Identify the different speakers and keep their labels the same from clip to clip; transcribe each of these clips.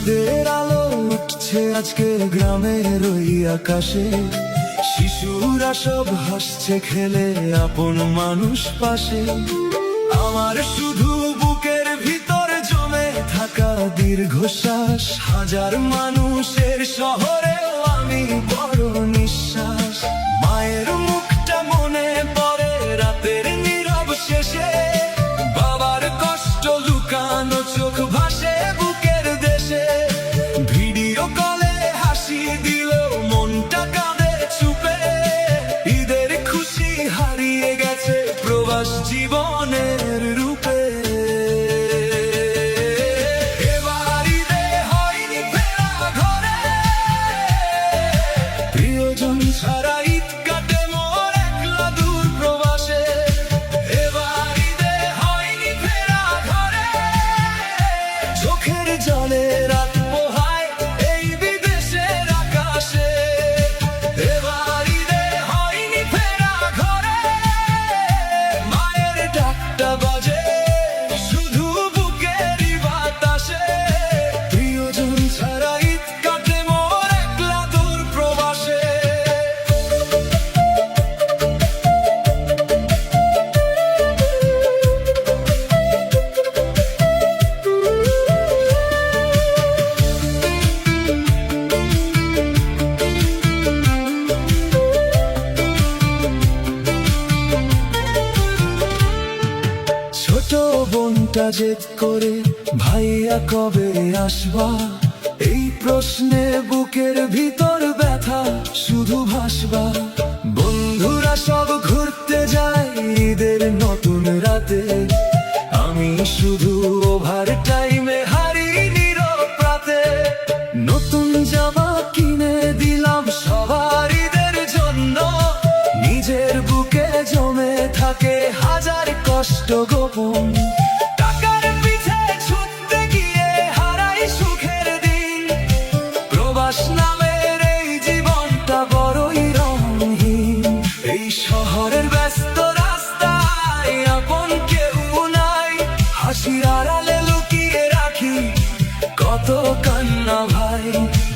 Speaker 1: চাঁদের আলো উঠছে আজকে গ্রামের ওই আকাশে, শিশুরা সব হাসছে খেলে, আপন মানুষ পাশে। আমার শুধু বুকের ভিতর জমে থাকা দীর্ঘশ্বাস, হাজার মানুষের শহরেও আমি বড় নিঃশ্বাস। মায়ের মুখটা মনে পড়ে রাতের নীরব শেষে, বাবার কষ্ট লুকানো চোখ ভাসে বুকের দেশে। ভিডিও কলে হাসি দিলেও মনটা কাঁদে চুপে, ঈদের খুশি হারিয়ে গেছে প্রবাস জীবনের রূপে। এবার ঈদে হয়নি ফেরা ঘরে, প্রিয়জন ছাড়া ঈদ কাটে মোর একলা দূর প্রবাসে। এবার ঈদে হয়নি ফেরা ঘরে, চোখের জলে রাত পোহায় এই বিদেশের আকাশে। এবার ঈদে হয়নি ফেরা ঘরে, মায়ের ডাকটা বাজে শুধু বুকেরই বাতাসে। প্রিয়জন ছাড়া ঈদ কাটে মোর একলা দূর প্রবাসে। ছোট বোনটা জেদ করে, ভাইয়া কবে আসবা, এই প্রশ্নে বুকের ভিতর ব্যথা শুধু ভাসবা। বন্ধুরা সব ঘুরতে যায় ঈদের নতুন রাতে, আমি শুধু ওভার টাইমে হারি নীরব রাতে। নতুন জামা কিনে দিলাম সবার ঈদের জন্য, নিজের বুকে জমে থাকে হাজার কষ্ট গোপন। টাকার পিছে ছুটতে গিয়ে হারাই সুখের দিন, প্রবাস নামের এই জীবনটা বড়ই রঙহীন। এই শহরের ব্যস্ত রাস্তায় আপন কেউ নাই, হাসির আড়ালে লুকিয়ে রাখি কত কান্না ভাই।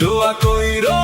Speaker 1: দোয়া কইরো